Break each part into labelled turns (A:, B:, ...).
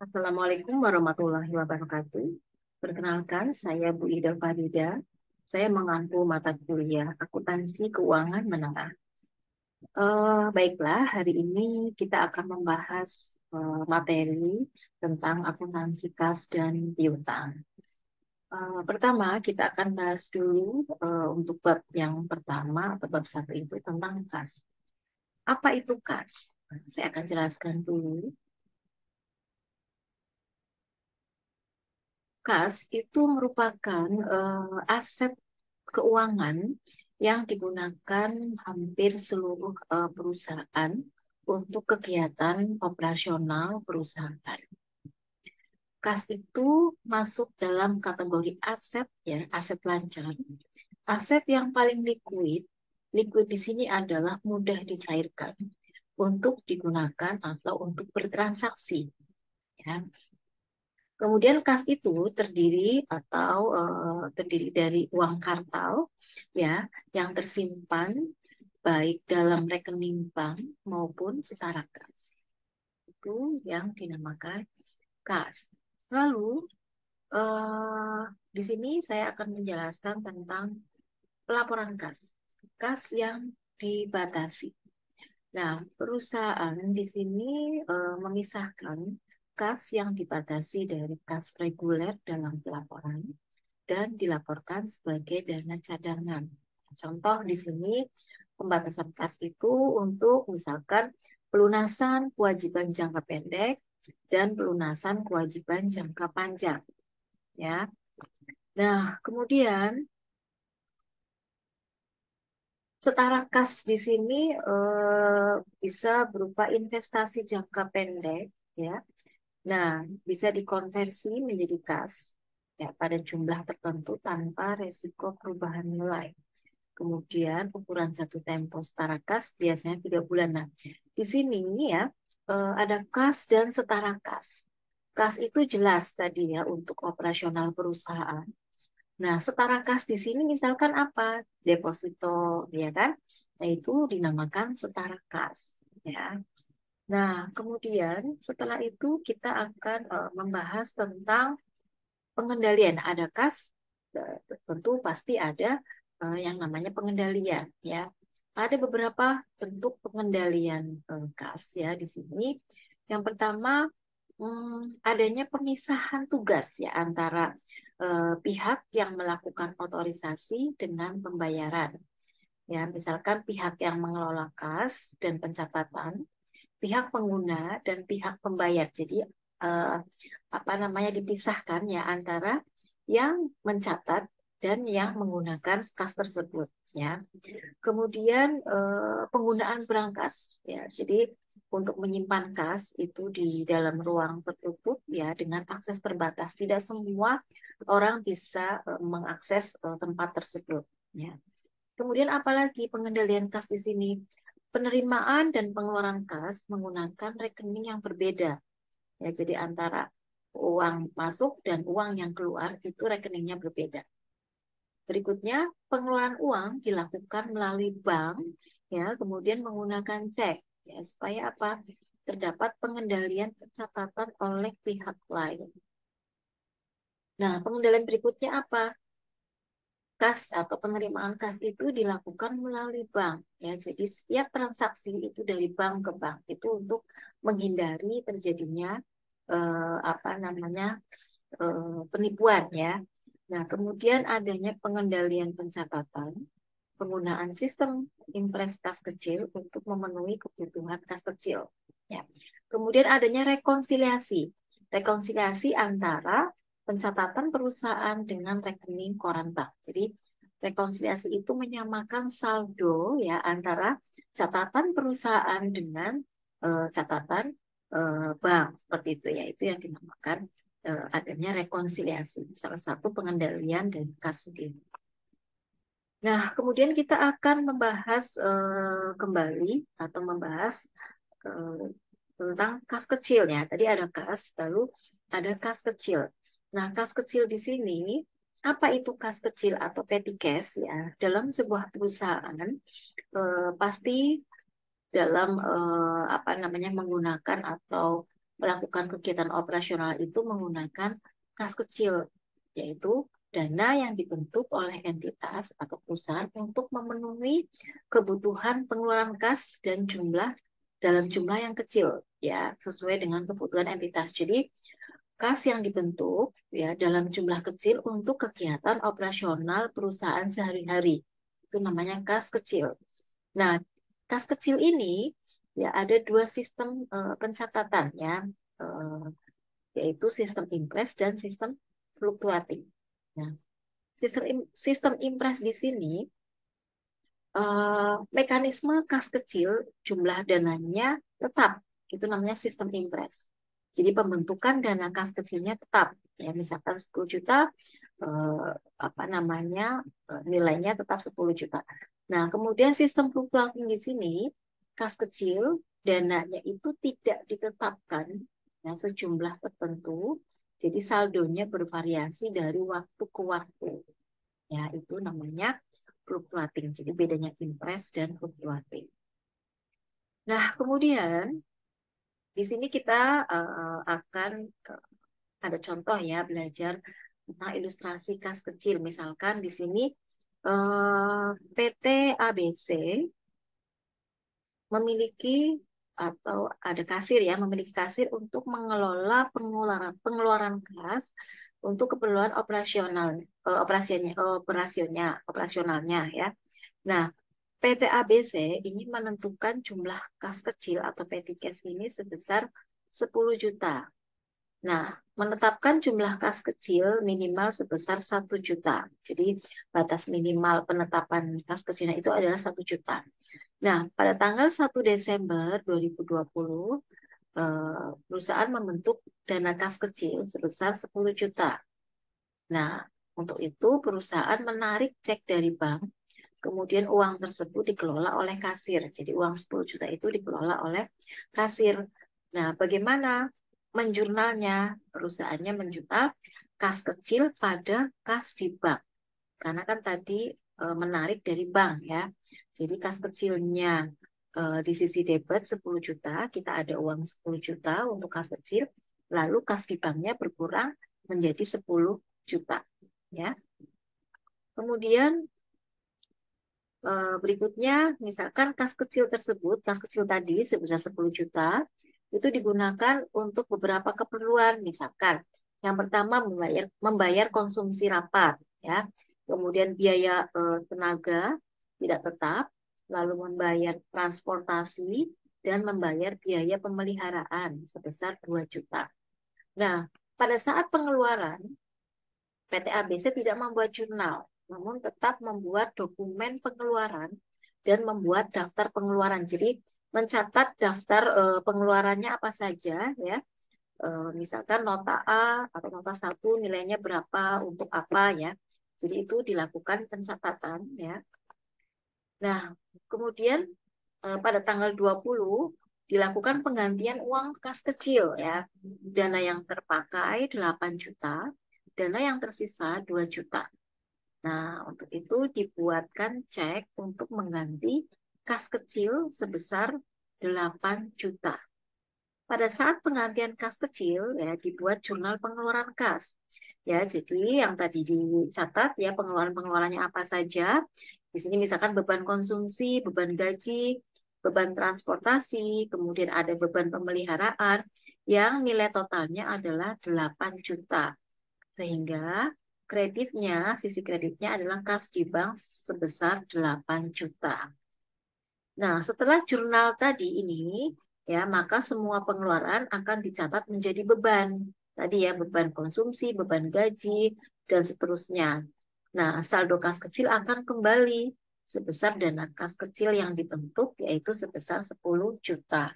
A: Assalamualaikum warahmatullahi wabarakatuh. Perkenalkan, saya Bu Ida Farida. Saya mengampu mata kuliah Akuntansi Keuangan Menengah. Baiklah, hari ini kita akan membahas materi tentang akuntansi kas dan piutang. Pertama, kita akan bahas dulu untuk bab yang pertama atau bab satu itu tentang kas. Apa itu kas? Saya akan jelaskan dulu. Kas itu merupakan aset keuangan yang digunakan hampir seluruh perusahaan untuk kegiatan operasional perusahaan. Kas itu masuk dalam kategori aset ya, aset lancar. Aset yang paling likuid, likuid di sini adalah mudah dicairkan untuk digunakan atau untuk bertransaksi ya. Kemudian kas itu terdiri dari uang kartal ya yang tersimpan baik dalam rekening bank maupun setara kas. Itu yang dinamakan kas. Lalu eh, di sini saya akan menjelaskan tentang pelaporan kas. Kas yang dibatasi. Nah, perusahaan di sini memisahkan kas yang dibatasi dari kas reguler dalam pelaporan dan dilaporkan sebagai dana cadangan. Contoh di sini pembatasan kas itu untuk misalkan pelunasan kewajiban jangka pendek dan pelunasan kewajiban jangka panjang, ya. Nah, kemudian setara kas di sini bisa berupa investasi jangka pendek, ya. Nah, bisa dikonversi menjadi kas ya pada jumlah tertentu tanpa resiko perubahan nilai. Kemudian ukuran satu tempo setara kas biasanya 3 bulan. Nah, di sini ya ada kas dan setara kas. Kas itu jelas tadi ya untuk operasional perusahaan. Nah, setara kas di sini misalkan apa? Deposito, ya kan? Nah, itu dinamakan setara kas, ya. Nah, kemudian setelah itu kita akan membahas tentang pengendalian. Ada kas, tentu pasti ada yang namanya pengendalian, ya. Ada beberapa bentuk pengendalian kas ya di sini. Yang pertama, adanya pemisahan tugas ya antara pihak yang melakukan otorisasi dengan pembayaran. Ya, misalkan pihak yang mengelola kas dan pencatatan, pihak pengguna dan pihak pembayar. Jadi eh, apa namanya dipisahkan ya antara yang mencatat dan yang menggunakan kas tersebut ya. Kemudian penggunaan berangkas ya. Jadi untuk menyimpan kas itu di dalam ruang tertutup ya dengan akses terbatas. Tidak semua orang bisa mengakses tempat tersebut ya. Kemudian apalagi pengendalian kas di sini? Penerimaan dan pengeluaran kas menggunakan rekening yang berbeda. Ya, jadi antara uang masuk dan uang yang keluar itu rekeningnya berbeda. Berikutnya, pengeluaran uang dilakukan melalui bank, ya, kemudian menggunakan cek, ya, supaya apa? Terdapat pengendalian pencatatan oleh pihak lain. Nah, pengendalian berikutnya apa? Kas atau penerimaan kas itu dilakukan melalui bank ya. Jadi setiap transaksi itu dari bank ke bank itu untuk menghindari terjadinya apa namanya penipuan ya. Nah, kemudian adanya pengendalian pencatatan, penggunaan sistem impres kas kecil untuk memenuhi kebutuhan kas kecil ya. Kemudian adanya rekonsiliasi. Rekonsiliasi antara pencatatan perusahaan dengan rekening koran bank. Jadi rekonsiliasi itu menyamakan saldo ya antara catatan perusahaan dengan catatan bank seperti itu ya. Itu yang dinamakan adanya rekonsiliasi. Salah satu pengendalian dari kas sendiri. Nah, kemudian kita akan membahas kembali atau membahas eh, tentang kas kecilnya. Tadi ada kas, lalu ada kas kecil. Nah, kas kecil di sini, apa itu kas kecil atau petty cash ya? Dalam sebuah perusahaan pasti dalam apa namanya menggunakan atau melakukan kegiatan operasional itu menggunakan kas kecil, yaitu dana yang dibentuk oleh entitas atau perusahaan untuk memenuhi kebutuhan pengeluaran kas dan dalam jumlah yang kecil, ya, sesuai dengan kebutuhan entitas. Jadi kas yang dibentuk ya dalam jumlah kecil untuk kegiatan operasional perusahaan sehari-hari. Itu namanya kas kecil. Nah, kas kecil ini ya ada dua sistem pencatatan ya, eh, yaitu sistem impres dan sistem fluktuating. Nah, sistem impres di sini mekanisme kas kecil jumlah dananya tetap, itu namanya sistem impres. Jadi pembentukan dana kas kecilnya tetap, ya misalkan 10 juta, eh, apa namanya nilainya tetap 10 juta. Nah, kemudian sistem fluktuating di sini kas kecil dananya itu tidak ditetapkan ya, sejumlah tertentu, jadi saldonya bervariasi dari waktu ke waktu. Ya, itu namanya fluktuating. Jadi bedanya impres dan fluktuating. Nah, kemudian di sini kita akan ada contoh ya belajar tentang ilustrasi kas kecil. Misalkan di sini PT ABC memiliki atau ada kasir ya, memiliki kasir untuk mengelola pengeluaran kas untuk keperluan operasionalnya ya. Nah, PT ABC ini menentukan jumlah kas kecil atau petty cash ini sebesar 10 juta. Nah, menetapkan jumlah kas kecil minimal sebesar 1 juta. Jadi, batas minimal penetapan kas kecilnya itu adalah 1 juta. Nah, pada tanggal 1 Desember 2020, perusahaan membentuk dana kas kecil sebesar 10 juta. Nah, untuk itu perusahaan menarik cek dari bank. Kemudian uang tersebut dikelola oleh kasir. Jadi uang 10 juta itu dikelola oleh kasir. Nah, bagaimana menjurnalnya? Perusahaannya menjurnal kas kecil pada kas di bank. Karena kan tadi menarik dari bank ya. Jadi kas kecilnya di sisi debit 10 juta, kita ada uang 10 juta untuk kas kecil, lalu kas di banknya berkurang menjadi 10 juta ya. Kemudian berikutnya, misalkan kas kecil tersebut, kas kecil tadi sebesar 10 juta, itu digunakan untuk beberapa keperluan. Misalkan, yang pertama membayar konsumsi rapat, ya. Kemudian biaya tenaga tidak tetap, lalu membayar transportasi, dan membayar biaya pemeliharaan sebesar 2 juta. Nah, pada saat pengeluaran, PT ABC tidak membuat jurnal, namun tetap membuat dokumen pengeluaran dan membuat daftar pengeluaran. Jadi mencatat daftar pengeluarannya apa saja ya. Misalkan nota A atau nota 1 nilainya berapa untuk apa ya. Jadi itu dilakukan pencatatan ya. Nah, kemudian pada tanggal 20 dilakukan penggantian uang kas kecil ya. Dana yang terpakai 8 juta, dana yang tersisa 2 juta. Nah, untuk itu dibuatkan cek untuk mengganti kas kecil sebesar 8 juta. Pada saat penggantian kas kecil, ya dibuat jurnal pengeluaran kas. Ya, jadi yang tadi dicatat ya pengeluaran-pengeluarannya apa saja. Di sini misalkan beban konsumsi, beban gaji, beban transportasi, kemudian ada beban pemeliharaan yang nilai totalnya adalah 8 juta. Sehingga sisi kreditnya adalah kas di bank sebesar 8 juta. Nah, setelah jurnal tadi ini, ya, maka semua pengeluaran akan dicatat menjadi beban. Tadi ya, beban konsumsi, beban gaji, dan seterusnya. Nah, saldo kas kecil akan kembali sebesar dana kas kecil yang dibentuk, yaitu sebesar 10 juta.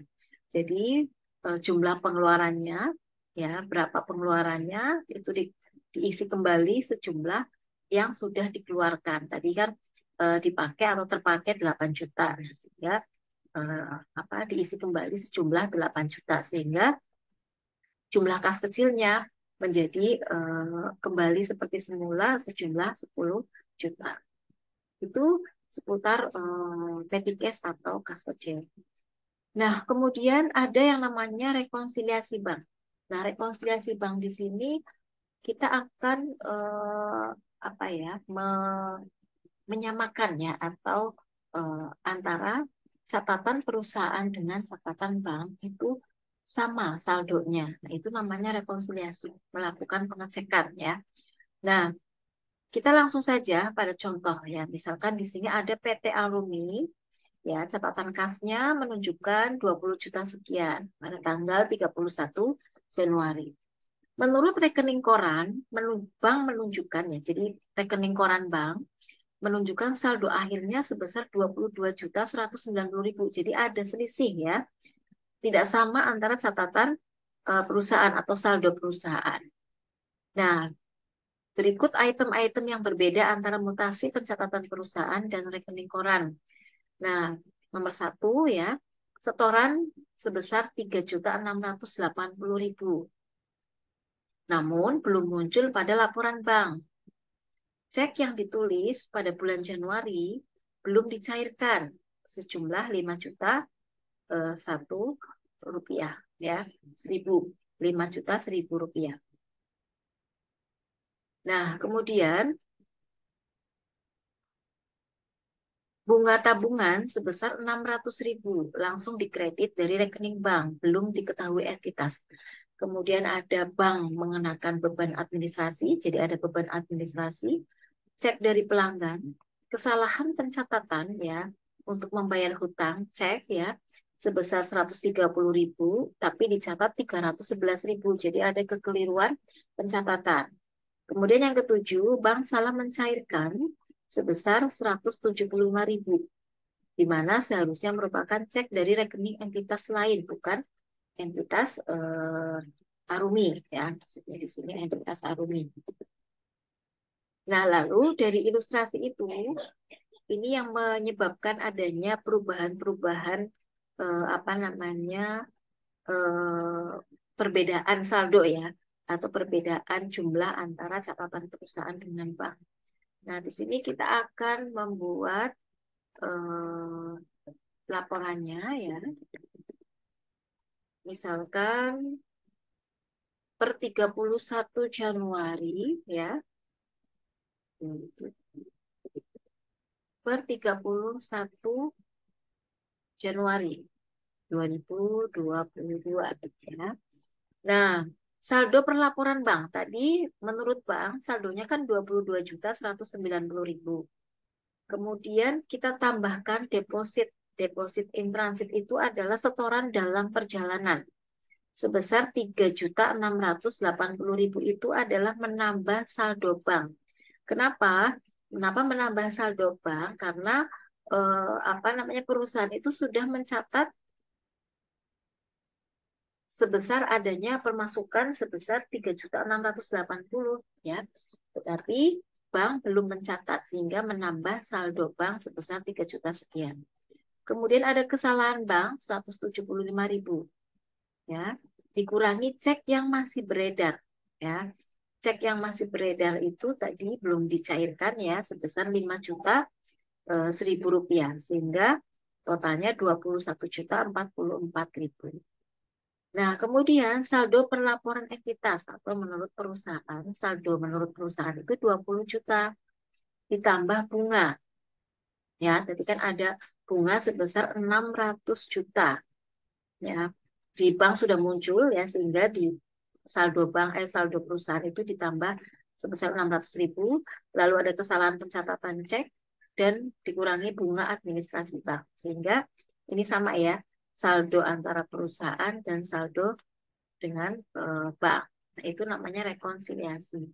A: Jadi, jumlah pengeluarannya, ya, berapa pengeluarannya, itu diisi kembali sejumlah yang sudah dikeluarkan. Tadi kan dipakai atau terpakai 8 juta. Nah, sehingga diisi kembali sejumlah 8 juta sehingga jumlah kas kecilnya menjadi kembali seperti semula sejumlah 10 juta. Itu seputar petty cash atau kas kecil. Nah, kemudian ada yang namanya rekonsiliasi bank. Nah, rekonsiliasi bank di sini kita akan apa ya, menyamakan ya atau antara catatan perusahaan dengan catatan bank itu sama saldonya. Nah, itu namanya rekonsiliasi, melakukan pengecekan ya. Nah, kita langsung saja pada contoh ya. Misalkan di sini ada PT Alumni ya, catatan kasnya menunjukkan 20 juta sekian pada tanggal 31 Januari. Menurut rekening koran, bank menunjukkan ya, jadi rekening koran bank menunjukkan saldo akhirnya sebesar 22.190.000. Jadi ada selisih ya, tidak sama antara catatan perusahaan atau saldo perusahaan. Nah, berikut item-item yang berbeda antara mutasi pencatatan perusahaan dan rekening koran. Nah, nomor satu ya, setoran sebesar 3.680.000. Namun belum muncul pada laporan bank. Cek yang ditulis pada bulan Januari belum dicairkan sejumlah 5 juta 1 rupiah ya, 5 juta 1.000 rupiah. Nah, kemudian bunga tabungan sebesar 600.000 langsung dikredit dari rekening bank, belum diketahui entitas. Kemudian ada bank mengenakan beban administrasi, jadi ada beban administrasi, cek dari pelanggan, kesalahan pencatatan ya untuk membayar hutang, cek ya sebesar 130.000 tapi dicatat 311.000. Jadi ada kekeliruan pencatatan. Kemudian yang ketujuh, bank salah mencairkan sebesar 175.000 di mana seharusnya merupakan cek dari rekening entitas lain, bukan entitas Arumi ya. Maksudnya di sini entitas Arumi. Nah, lalu dari ilustrasi itu, ini yang menyebabkan adanya perubahan-perubahan apa namanya eh, perbedaan saldo ya, atau perbedaan jumlah antara catatan perusahaan dengan bank. Nah, di sini kita akan membuat eh, laporannya ya. Misalkan per 31 Januari ya, per 31 Januari 2022 ya. Nah, saldo perlaporan bank tadi menurut bank saldonya kan 22.190.000. Kemudian kita tambahkan deposit. Deposit in transit itu adalah setoran dalam perjalanan. Sebesar 3.680.000 itu adalah menambah saldo bank. Kenapa? Kenapa menambah saldo bank? Karena apa namanya perusahaan itu sudah mencatat sebesar adanya pemasukan sebesar 3.680 ya. Tetapi bank belum mencatat sehingga menambah saldo bank sebesar 3 juta sekian. Kemudian ada kesalahan bank 175.000 ya. Dikurangi cek yang masih beredar ya. Cek yang masih beredar itu tadi belum dicairkan ya sebesar 5 juta 1.000 rupiah sehingga totalnya 21.044.000. Nah, kemudian saldo perlaporan entitas atau menurut perusahaan, saldo menurut perusahaan itu 20 juta ditambah bunga. Ya, tadi kan ada bunga sebesar 600 juta. Ya, di bank sudah muncul ya sehingga di saldo bank saldo perusahaan itu ditambah sebesar 600.000, lalu ada kesalahan pencatatan cek dan dikurangi bunga administrasi bank. Sehingga ini sama ya, saldo antara perusahaan dan saldo dengan bank. Nah, itu namanya rekonsiliasi.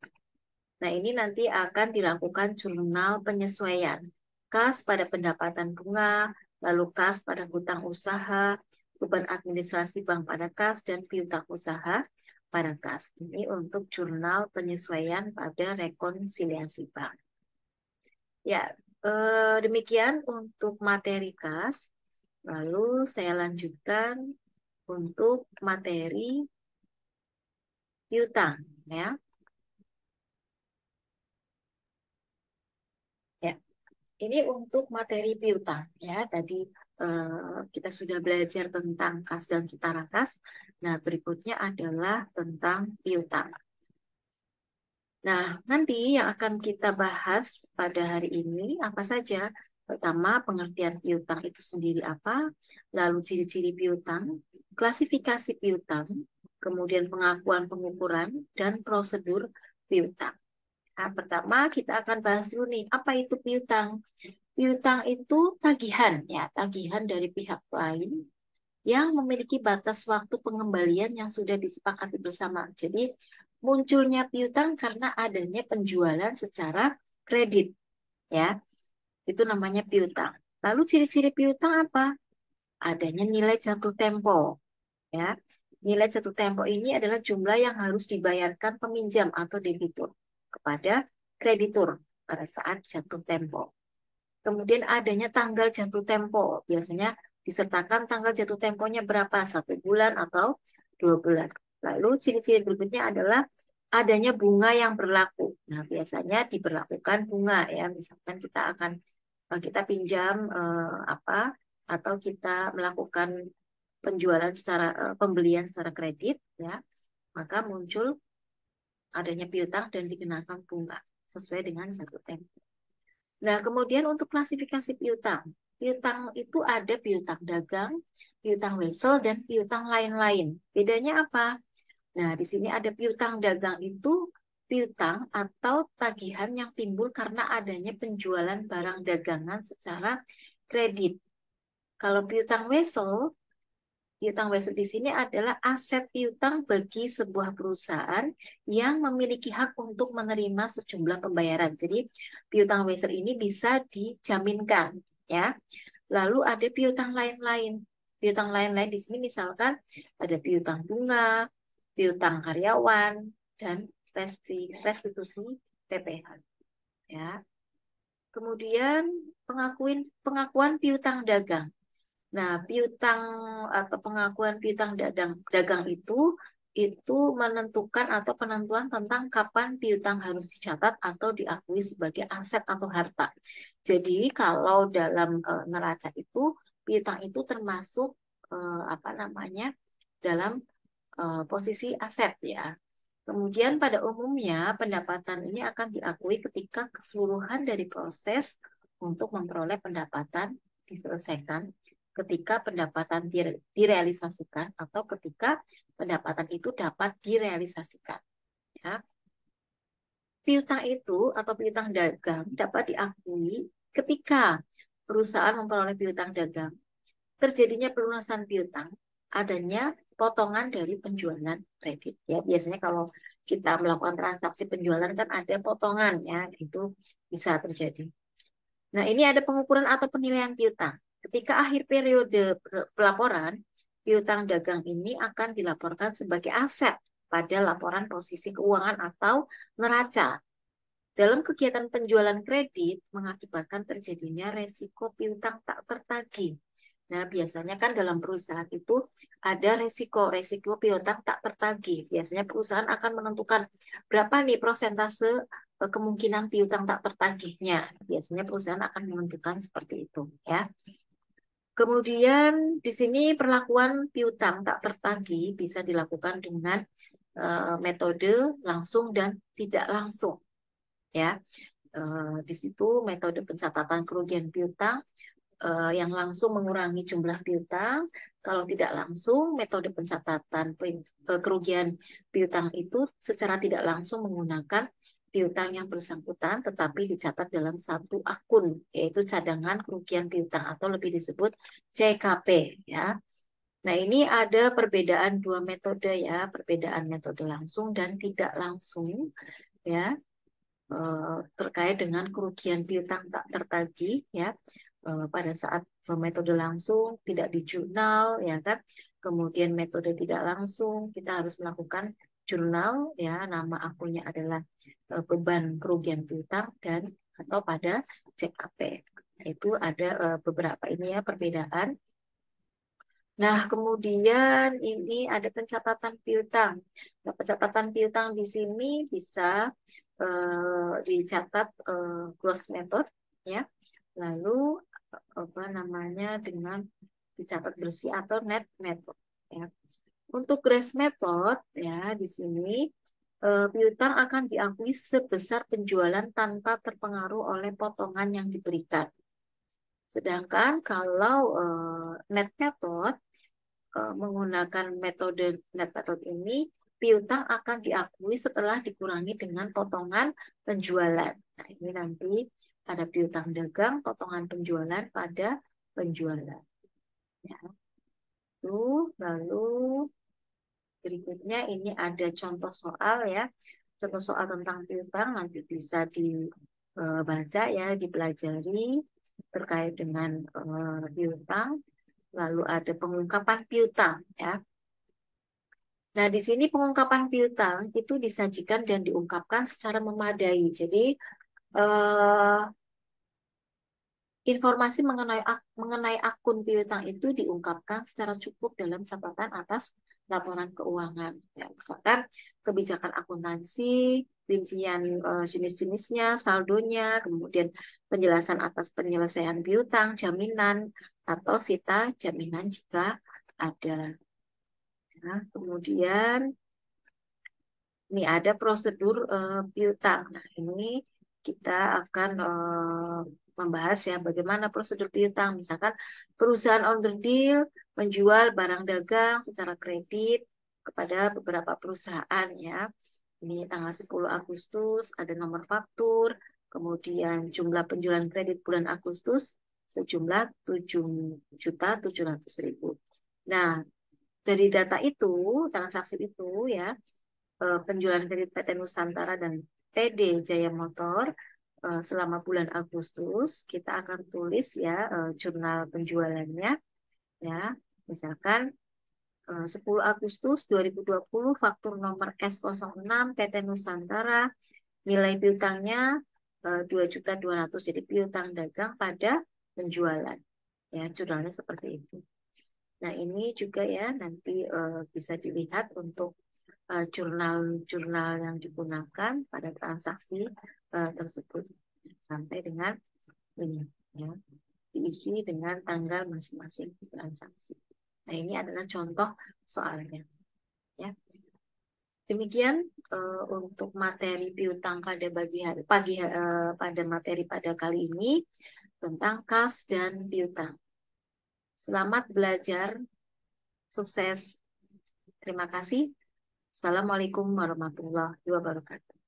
A: Nah, ini nanti akan dilakukan jurnal penyesuaian. Kas pada pendapatan bunga, lalu kas pada hutang usaha, beban administrasi bank pada kas, dan piutang usaha pada kas. Ini untuk jurnal penyesuaian pada rekonsiliasi bank. Ya, demikian untuk materi kas. Lalu saya lanjutkan untuk materi piutang. Ya. Ya, ini untuk materi piutang ya. Tadi kita sudah belajar tentang kas dan setara kas. Nah, berikutnya adalah tentang piutang. Nah, nanti yang akan kita bahas pada hari ini apa saja? Pertama, pengertian piutang itu sendiri apa, lalu ciri-ciri piutang, klasifikasi piutang, kemudian pengakuan pengukuran, dan prosedur piutang. Nah, pertama kita akan bahas dulu nih, apa itu piutang? Piutang itu tagihan, ya, tagihan dari pihak lain yang memiliki batas waktu pengembalian yang sudah disepakati bersama. Jadi munculnya piutang karena adanya penjualan secara kredit, ya. Itu namanya piutang. Lalu ciri-ciri piutang apa? Adanya nilai jatuh tempo, ya. Nilai jatuh tempo ini adalah jumlah yang harus dibayarkan peminjam atau debitur kepada kreditur pada saat jatuh tempo. Kemudian adanya tanggal jatuh tempo. Biasanya disertakan tanggal jatuh temponya berapa, 1 bulan atau 2 bulan. Lalu ciri-ciri berikutnya adalah adanya bunga yang berlaku. Nah, biasanya diberlakukan bunga ya. Misalkan kita pinjam apa atau kita melakukan pembelian secara kredit ya, maka muncul adanya piutang dan dikenakan bunga sesuai dengan jatuh tempo. Nah, kemudian untuk klasifikasi piutang. Piutang itu ada piutang dagang, piutang wesel, dan piutang lain-lain. Bedanya apa? Nah, di sini ada piutang dagang itu piutang atau tagihan yang timbul karena adanya penjualan barang dagangan secara kredit. Kalau piutang wesel, piutang wesel di sini adalah aset piutang bagi sebuah perusahaan yang memiliki hak untuk menerima sejumlah pembayaran. Jadi piutang wesel ini bisa dijaminkan, ya. Lalu ada piutang lain-lain. Piutang lain-lain di sini misalkan ada piutang bunga, piutang karyawan, dan restitusi PPh. Ya. Kemudian pengakuan piutang dagang. Nah, piutang atau pengakuan piutang dagang itu menentukan atau penentuan tentang kapan piutang harus dicatat atau diakui sebagai aset atau harta. Jadi, kalau dalam neraca itu piutang itu termasuk apa namanya? Dalam posisi aset ya. Kemudian pada umumnya pendapatan ini akan diakui ketika keseluruhan dari proses untuk memperoleh pendapatan diselesaikan, ketika pendapatan direalisasikan atau ketika pendapatan itu dapat direalisasikan. Ya. Piutang itu atau piutang dagang dapat diakui ketika perusahaan memperoleh piutang dagang, terjadinya pelunasan piutang, adanya potongan dari penjualan kredit. Ya, biasanya kalau kita melakukan transaksi penjualan kan ada potongan ya, itu bisa terjadi. Nah, ini ada pengukuran atau penilaian piutang. Ketika akhir periode pelaporan, piutang dagang ini akan dilaporkan sebagai aset pada laporan posisi keuangan atau neraca. Dalam kegiatan penjualan kredit mengakibatkan terjadinya resiko piutang tak tertagih. Nah, biasanya kan dalam perusahaan itu ada resiko piutang tak tertagih. Biasanya perusahaan akan menentukan berapa nih persentase kemungkinan piutang tak tertagihnya. Biasanya perusahaan akan menentukan seperti itu, ya. Kemudian di sini perlakuan piutang tak tertagih bisa dilakukan dengan metode langsung dan tidak langsung, ya. Di situ metode pencatatan kerugian piutang yang langsung mengurangi jumlah piutang. Kalau tidak langsung, metode pencatatan kerugian piutang itu secara tidak langsung menggunakan piutang yang bersangkutan, tetapi dicatat dalam satu akun, yaitu cadangan kerugian piutang atau lebih disebut CKP. Ya. Nah, ini ada perbedaan dua metode ya, perbedaan metode langsung dan tidak langsung ya terkait dengan kerugian piutang tak tertagih ya pada saat metode langsung tidak di jurnal ya kan, kemudian metode tidak langsung kita harus melakukan jurnal ya, nama akunnya adalah beban kerugian piutang dan atau pada CKP. Nah, itu ada beberapa ini ya perbedaan. Nah, kemudian ini ada pencatatan piutang. Nah, pencatatan piutang di sini bisa dicatat gross method ya. Lalu apa namanya dengan dicatat bersih atau net method ya. Untuk grace method ya di sini piutang akan diakui sebesar penjualan tanpa terpengaruh oleh potongan yang diberikan. Sedangkan kalau net method menggunakan metode net method ini, piutang akan diakui setelah dikurangi dengan potongan penjualan. Nah, ini nanti ada piutang dagang, potongan penjualan pada penjualan. Ya, itu lalu berikutnya ini ada contoh soal ya. Contoh soal tentang piutang nanti bisa dibaca ya, dipelajari terkait dengan piutang. Lalu ada pengungkapan piutang ya. Nah, di sini pengungkapan piutang itu disajikan dan diungkapkan secara memadai. Jadi, eh, informasi mengenai akun piutang itu diungkapkan secara cukup dalam catatan atas laporan keuangan. Ya, misalkan kebijakan akuntansi, rincian jenis-jenisnya, saldonya, kemudian penjelasan atas penyelesaian piutang, jaminan, atau sita jaminan jika ada. Nah, kemudian ini ada prosedur piutang. Nah, ini kita akan membahas ya bagaimana prosedur piutang. Misalkan perusahaan owner deal menjual barang dagang secara kredit kepada beberapa perusahaan ya. Ini tanggal 10 Agustus ada nomor faktur, kemudian jumlah penjualan kredit bulan Agustus sejumlah 7.700.000. Nah, dari data itu, transaksi itu ya, penjualan kredit PT Nusantara dan TD Jaya Motor selama bulan Agustus kita akan tulis ya jurnal penjualannya ya misalkan 10 Agustus 2020 faktur nomor S06 PT Nusantara nilai piutangnya 2.200.000 jadi piutang dagang pada penjualan ya jurnalnya seperti itu. Nah ini juga ya nanti bisa dilihat untuk jurnal-jurnal yang digunakan pada transaksi tersebut sampai dengan ini ya diisi dengan tanggal masing-masing transaksi. Nah ini adalah contoh soalnya ya. Demikian untuk materi piutang pada pada materi pada kali ini tentang kas dan piutang. Selamat belajar, sukses. Terima kasih. Assalamualaikum warahmatullahi wabarakatuh.